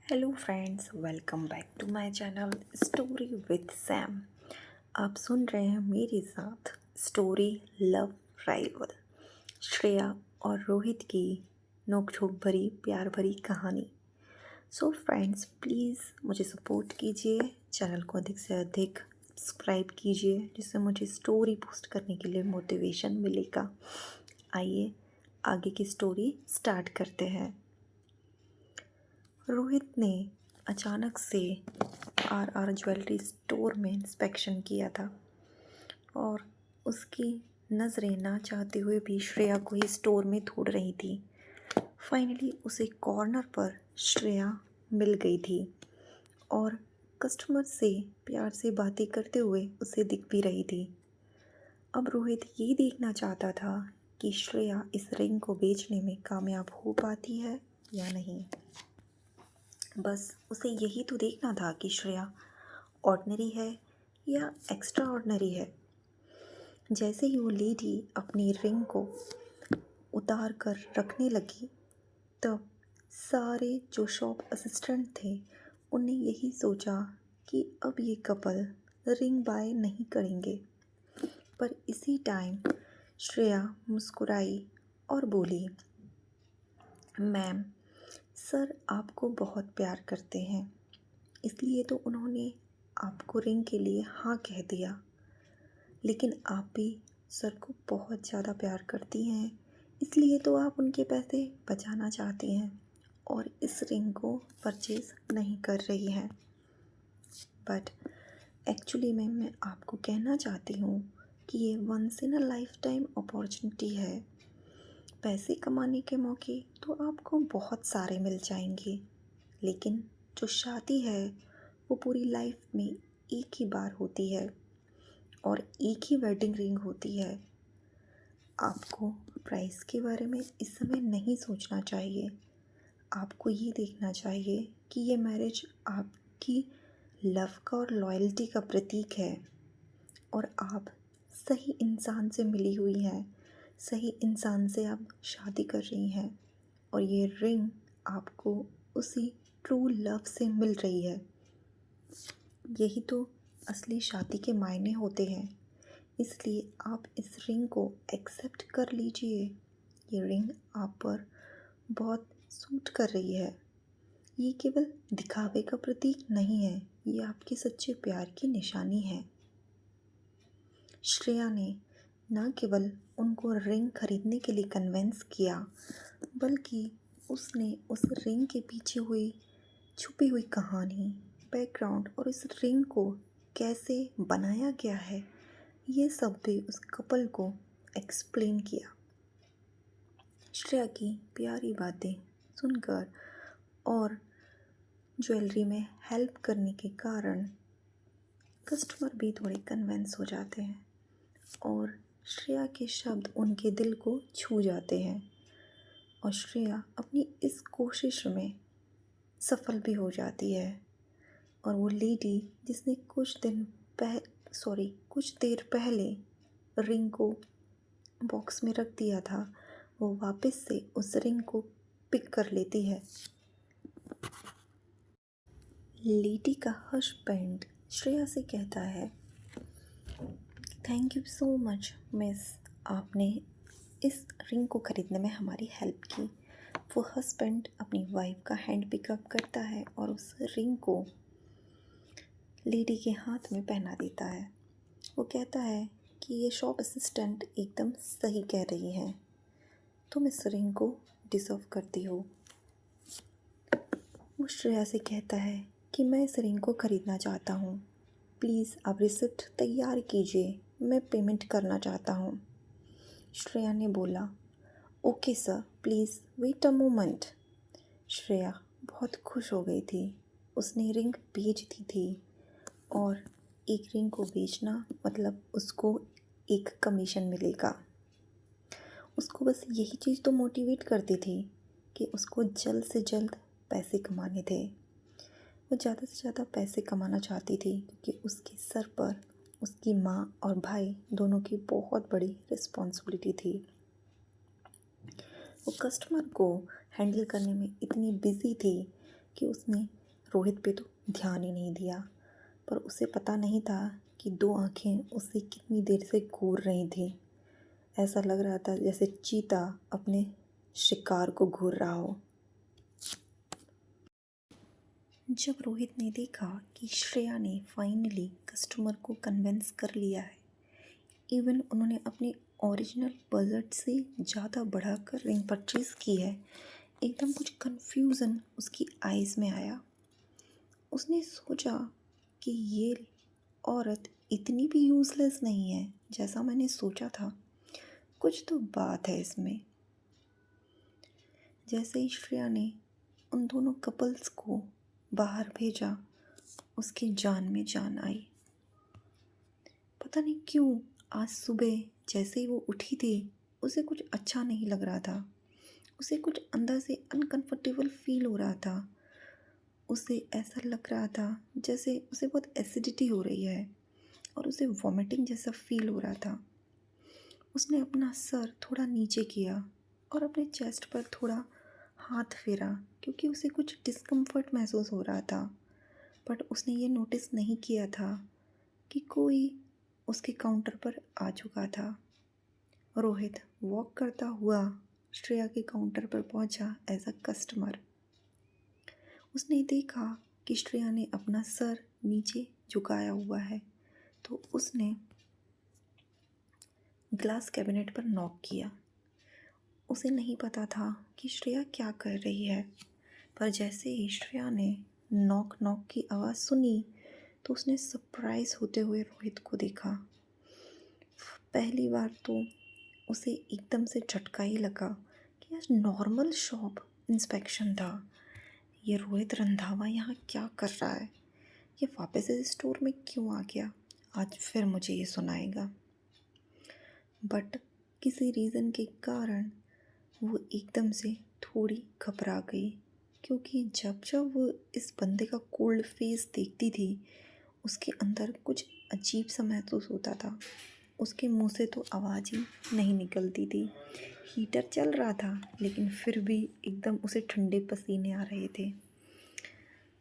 Hello friends, welcome back to my channel story with Sam. आप सुन रहे हैं मेरे साथ स्टोरी लव राइवल श्रेया और रोहित की नोक-झोंक भरी प्यार भरी कहानी। सो फ्रेंड्स, प्लीज़ मुझे सपोर्ट कीजिए, चैनल को अधिक से अधिक सब्सक्राइब कीजिए जिससे मुझे स्टोरी पोस्ट करने के लिए मोटिवेशन मिलेगा। आइए आगे की स्टोरी स्टार्ट करते हैं। रोहित ने अचानक से आर ज्वेलरी स्टोर में इंस्पेक्शन किया था और उसकी नज़रें ना चाहते हुए भी श्रेया को ही स्टोर में ढूंढ रही थी। फाइनली उसे कॉर्नर पर श्रेया मिल गई थी और कस्टमर से प्यार से बातें करते हुए उसे दिख भी रही थी। अब रोहित ये देखना चाहता था कि श्रेया इस रिंग को बेचने में कामयाब हो पाती है या नहीं। बस उसे यही तो देखना था कि श्रेया ऑर्डिनरी है या एक्स्ट्रा ऑर्डिनरी है। जैसे ही वो लेडी अपनी रिंग को उतार कर रखने लगी, तब सारे जो शॉप असिस्टेंट थे उनने यही सोचा कि अब ये कपल रिंग बाय नहीं करेंगे। पर इसी टाइम श्रेया मुस्कुराई और बोली, मैम, सर आपको बहुत प्यार करते हैं, इसलिए तो उन्होंने आपको रिंग के लिए हाँ कह दिया। लेकिन आप भी सर को बहुत ज़्यादा प्यार करती हैं, इसलिए तो आप उनके पैसे बचाना चाहती हैं और इस रिंग को परचेज़ नहीं कर रही हैं। बट एक्चुअली मैं आपको कहना चाहती हूँ कि ये once in a lifetime opportunity है। पैसे कमाने के मौके तो आपको बहुत सारे मिल जाएंगे, लेकिन जो शादी है वो पूरी लाइफ में एक ही बार होती है और एक ही वेडिंग रिंग होती है। आपको प्राइस के बारे में इस समय नहीं सोचना चाहिए। आपको ये देखना चाहिए कि ये मैरिज आपकी लव का और लॉयल्टी का प्रतीक है और आप सही इंसान से मिली हुई हैं, सही इंसान से आप शादी कर रही हैं और ये रिंग आपको उसी ट्रू लव से मिल रही है। यही तो असली शादी के मायने होते हैं। इसलिए आप इस रिंग को एक्सेप्ट कर लीजिए। ये रिंग आप पर बहुत सूट कर रही है। ये केवल दिखावे का प्रतीक नहीं है, ये आपके सच्चे प्यार की निशानी है। श्रेया ने न केवल उनको रिंग खरीदने के लिए कन्विंस किया, बल्कि उसने उस रिंग के पीछे हुई छुपी हुई कहानी, बैकग्राउंड और इस रिंग को कैसे बनाया गया है, ये सब भी उस कपल को एक्सप्लेन किया। श्रेया की प्यारी बातें सुनकर और ज्वेलरी में हेल्प करने के कारण कस्टमर भी थोड़े कन्विंस हो जाते हैं और श्रेया के शब्द उनके दिल को छू जाते हैं और श्रेया अपनी इस कोशिश में सफल भी हो जाती है। और वो लेडी जिसने कुछ देर पहले रिंग को बॉक्स में रख दिया था, वो वापस से उस रिंग को पिक कर लेती है। लेडी का हस्बैंड श्रेया से कहता है, thank you so much miss, आपने इस रिंग को ख़रीदने में हमारी हेल्प की। वो हस्बैंड अपनी वाइफ का हैंड पिकअप करता है और उस रिंग को लेडी के हाथ में पहना देता है। वो कहता है कि ये शॉप असिस्टेंट एकदम सही कह रही है, तुम इस रिंग को डिज़र्व करती हो। वो श्रेया से कहता है कि मैं इस रिंग को ख़रीदना चाहता हूँ, प्लीज़ आप रिसिप्ट तैयार कीजिए, मैं पेमेंट करना चाहता हूँ। श्रेया ने बोला, okay sir, please wait a moment. Shreya बहुत खुश हो गई थी। उसने रिंग बेच दी थी और एक रिंग को बेचना मतलब उसको एक कमीशन मिलेगा। उसको बस यही चीज़ तो मोटिवेट करती थी कि उसको जल्द से जल्द पैसे कमाने थे। वो ज़्यादा से ज़्यादा पैसे कमाना चाहती थी क्योंकि उसके सर पर उसकी माँ और भाई दोनों की बहुत बड़ी रिस्पॉन्सिबिलिटी थी। वो कस्टमर को हैंडल करने में इतनी बिज़ी थी कि उसने रोहित पे तो ध्यान ही नहीं दिया, पर उसे पता नहीं था कि दो आंखें उससे कितनी देर से घूर रही थी। ऐसा लग रहा था जैसे चीता अपने शिकार को घूर रहा हो। जब रोहित ने देखा कि श्रेया ने फाइनली कस्टमर को कन्विंस कर लिया है, इवन उन्होंने अपने ओरिजिनल बजट से ज़्यादा बढ़ाकर रिंग परचेज की है, एकदम कुछ कन्फ्यूज़न उसकी आइज़ में आया। उसने सोचा कि ये औरत इतनी भी यूज़लेस नहीं है जैसा मैंने सोचा था, कुछ तो बात है इसमें। जैसे ही श्रेया ने उन दोनों कपल्स को बाहर भेजा, उसकी जान में जान आई। पता नहीं क्यों आज सुबह जैसे ही वो उठी थी, उसे कुछ अच्छा नहीं लग रहा था। उसे कुछ अंदर से अनकंफर्टेबल फील हो रहा था। उसे ऐसा लग रहा था जैसे उसे बहुत एसिडिटी हो रही है और उसे वॉमिटिंग जैसा फील हो रहा था। उसने अपना सर थोड़ा नीचे किया और अपने चेस्ट पर थोड़ा हाथ फेरा, क्योंकि उसे कुछ डिस्कम्फर्ट महसूस हो रहा था। बट उसने ये नोटिस नहीं किया था कि कोई उसके काउंटर पर आ चुका था। रोहित वॉक करता हुआ श्रेया के काउंटर पर पहुंचा एज अ कस्टमर। उसने देखा कि श्रेया ने अपना सर नीचे झुकाया हुआ है, तो उसने ग्लास कैबिनेट पर नॉक किया। उसे नहीं पता था कि श्रेया क्या कर रही है, पर जैसे ही श्रेया ने नॉक नॉक की आवाज़ सुनी तो उसने सरप्राइज़ होते हुए रोहित को देखा। पहली बार तो उसे एकदम से झटका ही लगा कि आज नॉर्मल शॉप इंस्पेक्शन था। ये रोहित रंधावा यहाँ क्या कर रहा है? ये वापस इस स्टोर में क्यों आ गया? आज फिर मुझे ये सुनाएगा। बट किसी रीज़न के कारण वो एकदम से थोड़ी घबरा गई, क्योंकि जब जब वो इस बंदे का कोल्ड फेस देखती थी, उसके अंदर कुछ अजीब सा महसूस होता था। उसके मुंह से तो आवाज़ ही नहीं निकलती थी। हीटर चल रहा था, लेकिन फिर भी एकदम उसे ठंडे पसीने आ रहे थे।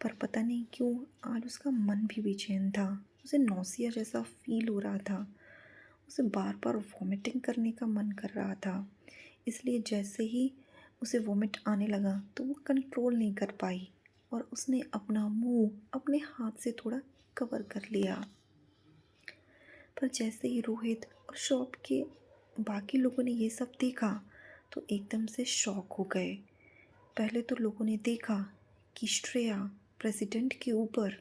पर पता नहीं क्यों आज उसका मन भी बेचैन था। उसे नौसिया जैसा फील हो रहा था। उसे बार बार वॉमिटिंग करने का मन कर रहा था। इसलिए जैसे ही उसे वॉमिट आने लगा तो वो कंट्रोल नहीं कर पाई और उसने अपना मुंह अपने हाथ से थोड़ा कवर कर लिया। पर जैसे ही रोहित और शॉप के बाकी लोगों ने ये सब देखा तो एकदम से शॉक हो गए। पहले तो लोगों ने देखा कि श्रेया प्रेसिडेंट के ऊपर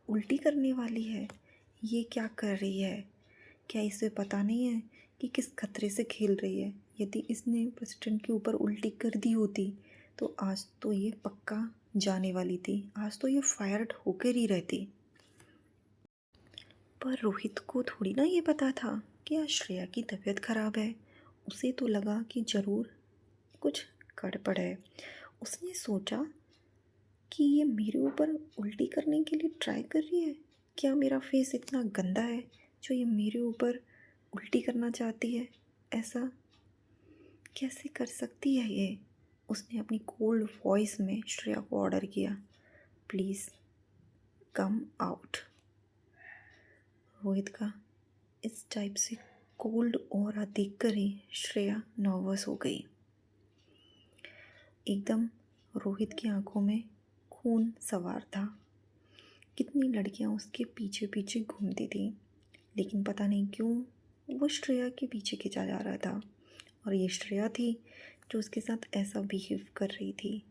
उल्टी करने वाली है। ये क्या कर रही है? क्या इसे पता नहीं है कि किस खतरे से खेल रही है? यदि इसने प्रेसिडेंट के ऊपर उल्टी कर दी होती तो आज तो ये पक्का जाने वाली थी। आज तो ये फायर्ड होकर ही रहती। पर रोहित को थोड़ी ना ये पता था कि आज श्रेया की तबीयत ख़राब है। उसे तो लगा कि ज़रूर कुछ गड़बड़ है। उसने सोचा कि ये मेरे ऊपर उल्टी करने के लिए ट्राई कर रही है। क्या मेरा फेस इतना गंदा है जो ये मेरे ऊपर उल्टी करना चाहती है? ऐसा कैसे कर सकती है ये? उसने अपनी कोल्ड वॉइस में श्रेया को ऑर्डर किया, प्लीज़ कम आउट। रोहित का इस टाइप से कोल्ड ऑरा देखकर ही श्रेया नर्वस हो गई। एकदम रोहित की आंखों में खून सवार था। कितनी लड़कियां उसके पीछे पीछे घूमती थी, लेकिन पता नहीं क्यों वो श्रेया के पीछे खिंचा जा रहा था। और ये श्रेया थी जो उसके साथ ऐसा बिहेव कर रही थी।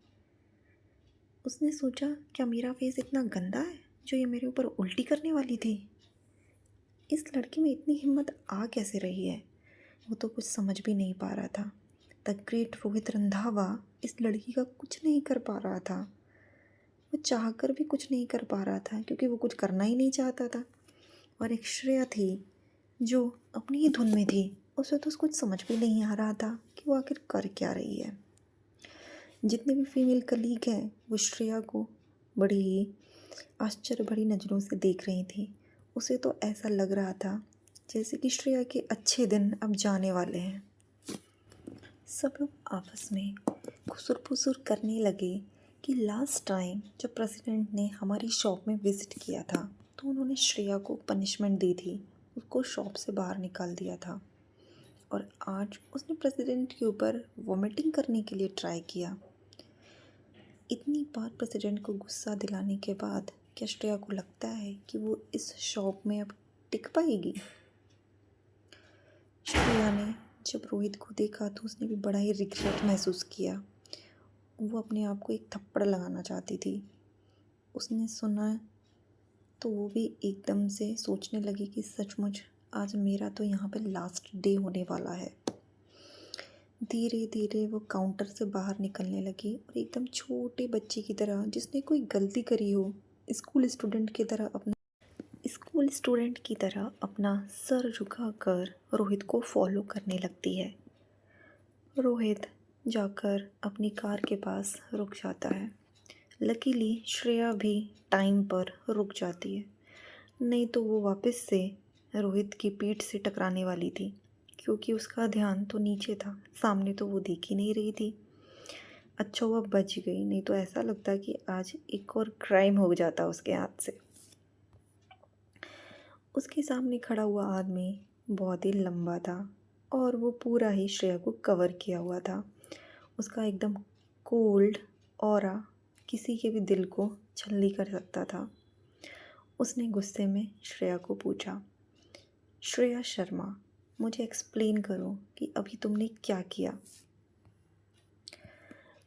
उसने सोचा, क्या मेरा फेस इतना गंदा है जो ये मेरे ऊपर उल्टी करने वाली थी? इस लड़की में इतनी हिम्मत आ कैसे रही है? वो तो कुछ समझ भी नहीं पा रहा था। द ग्रेट रोहित रंधावा इस लड़की का कुछ नहीं कर पा रहा था। वो चाहकर भी कुछ नहीं कर पा रहा था, क्योंकि वो कुछ करना ही नहीं चाहता था। और एक श्रेया थी जो अपनी ही धुन में थी। उसे तो कुछ समझ भी नहीं आ रहा था कि वो आखिर कर क्या रही है। जितने भी फीमेल कलीग हैं वो श्रेया को बड़ी ही आश्चर्य भरी नज़रों से देख रही थी। उसे तो ऐसा लग रहा था जैसे कि श्रेया के अच्छे दिन अब जाने वाले हैं। सब लोग आपस में खुसुर फुसुर करने लगे कि लास्ट टाइम जब प्रेसिडेंट ने हमारी शॉप में विज़िट किया था तो उन्होंने श्रेया को पनिशमेंट दी थी, उसको शॉप से बाहर निकाल दिया था। और आज उसने प्रेसिडेंट के ऊपर वॉमिटिंग करने के लिए ट्राई किया। इतनी बार प्रेसिडेंट को गुस्सा दिलाने के बाद क्या श्रेया को लगता है कि वो इस शॉप में अब टिक पाएगी? श्रेया ने जब रोहित को देखा तो उसने भी बड़ा ही रिग्रेट महसूस किया। वो अपने आप को एक थप्पड़ लगाना चाहती थी। उसने सुना तो वो भी एकदम से सोचने लगी कि सचमुच आज मेरा तो यहाँ पे लास्ट डे होने वाला है। धीरे धीरे वो काउंटर से बाहर निकलने लगी और एकदम छोटे बच्चे की तरह, जिसने कोई गलती करी हो, स्कूल स्टूडेंट की तरह अपना सर झुकाकर रोहित को फॉलो करने लगती है। रोहित जाकर अपनी कार के पास रुक जाता है। लकीली श्रेया भी टाइम पर रुक जाती है, नहीं तो वो वापस से रोहित की पीठ से टकराने वाली थी, क्योंकि उसका ध्यान तो नीचे था, सामने तो वो देख ही नहीं रही थी। अच्छा हुआ बच गई, नहीं तो ऐसा लगता कि आज एक और क्राइम हो जाता उसके हाथ से। उसके सामने खड़ा हुआ आदमी बहुत ही लंबा था और वो पूरा ही श्रेया को कवर किया हुआ था। उसका एकदम कोल्ड ऑरा किसी के भी दिल को छल्ली कर सकता था। उसने गुस्से में श्रेया को पूछा, श्रेया शर्मा, मुझे एक्सप्लेन करो कि अभी तुमने क्या किया।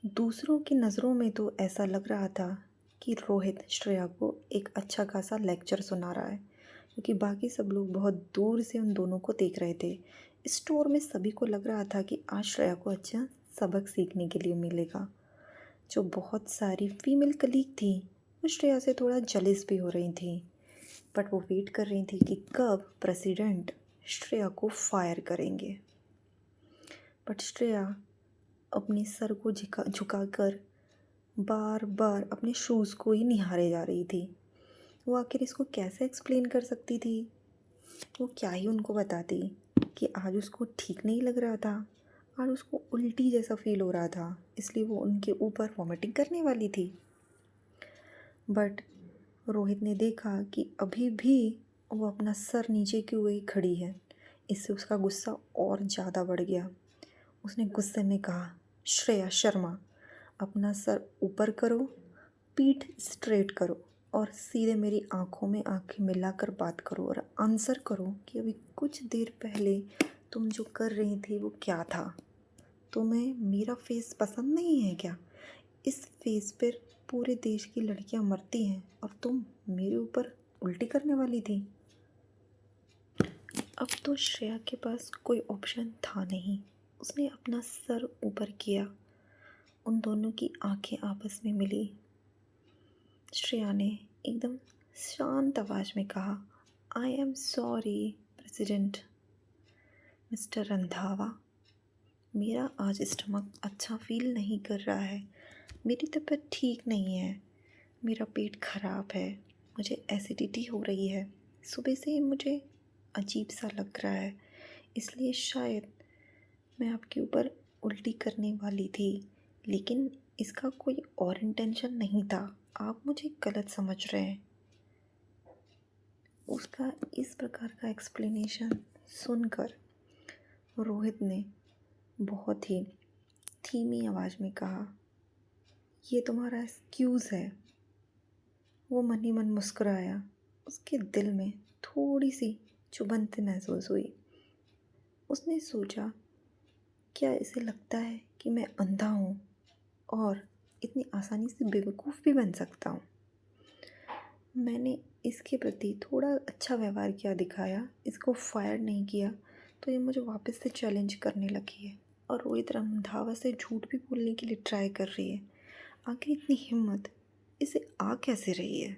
दूसरों की नज़रों में तो ऐसा लग रहा था कि रोहित श्रेया को एक अच्छा खासा लेक्चर सुना रहा है, क्योंकि बाकी सब लोग बहुत दूर से उन दोनों को देख रहे थे। स्टोर में सभी को लग रहा था कि आज श्रेया को अच्छा सबक सीखने के लिए मिलेगा। जो बहुत सारी फीमेल कलीग थी वो श्रेया से थोड़ा जलिस भी हो रही थी, बट वो वेट कर रही थी कि कब प्रेसिडेंट श्रेया को फायर करेंगे। बट श्रेया अपने सर को झुकाकर बार बार अपने शूज़ को ही निहारे जा रही थी। वो आखिर इसको कैसे एक्सप्लेन कर सकती थी? वो क्या ही उनको बताती कि आज उसको ठीक नहीं लग रहा था, आज उसको उल्टी जैसा फील हो रहा था, इसलिए वो उनके ऊपर वॉमिटिंग करने वाली थी। बट रोहित ने देखा कि अभी भी वो अपना सर नीचे किए हुए खड़ी है। इससे उसका गुस्सा और ज़्यादा बढ़ गया। उसने गुस्से में कहा, श्रेया शर्मा, अपना सर ऊपर करो, पीठ स्ट्रेट करो और सीधे मेरी आंखों में आंखें मिलाकर बात करो और आंसर करो कि अभी कुछ देर पहले तुम जो कर रही थी वो क्या था। तुम्हें मेरा फेस पसंद नहीं है क्या? इस फेस पर पूरे देश की लड़कियां मरती हैं और तुम मेरे ऊपर उल्टी करने वाली थी। अब तो श्रेया के पास कोई ऑप्शन था नहीं। उसने अपना सर ऊपर किया। उन दोनों की आंखें आपस में मिली। श्रेया ने एकदम शांत आवाज़ में कहा, I am sorry president mister Randhawa, मेरा आज स्टमक अच्छा फील नहीं कर रहा है, मेरी तबीयत ठीक नहीं है, मेरा पेट ख़राब है, मुझे एसिडिटी हो रही है, सुबह से मुझे अजीब सा लग रहा है, इसलिए शायद मैं आपके ऊपर उल्टी करने वाली थी, लेकिन इसका कोई और इंटेंशन नहीं था, आप मुझे गलत समझ रहे हैं। उसका इस प्रकार का एक्सप्लेनेशन सुनकर रोहित ने बहुत ही धीमी आवाज़ में कहा, ये तुम्हारा एक्सक्यूज़ है। वो मन ही मन मुस्कुराया। उसके दिल में थोड़ी सी चुभन महसूस हुई। उसने सोचा, क्या इसे लगता है कि मैं अंधा हूँ और इतनी आसानी से बेवकूफ़ भी बन सकता हूँ? मैंने इसके प्रति थोड़ा अच्छा व्यवहार किया, दिखाया, इसको फायर नहीं किया, तो ये मुझे वापस से चैलेंज करने लगी है और रोहित रंधावा से झूठ भी बोलने के लिए ट्राई कर रही है। आखिर इतनी हिम्मत इसे आ कैसे रही है?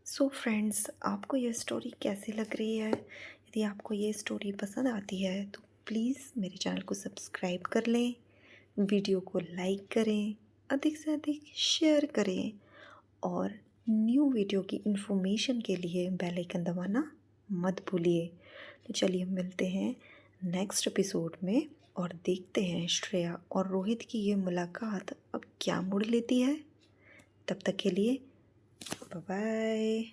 सो फ्रेंड्स, आपको ये स्टोरी कैसी लग रही है? यदि आपको ये स्टोरी पसंद आती है तो प्लीज़ मेरे चैनल को सब्सक्राइब कर लें, वीडियो को लाइक करें, अधिक से अधिक शेयर करें और न्यू वीडियो की इन्फॉर्मेशन के लिए बेल आइकन दबाना मत भूलिए। तो चलिए मिलते हैं नेक्स्ट एपिसोड में और देखते हैं श्रेया और रोहित की ये मुलाकात अब क्या मोड़ लेती है। तब तक के लिए बाय बाय।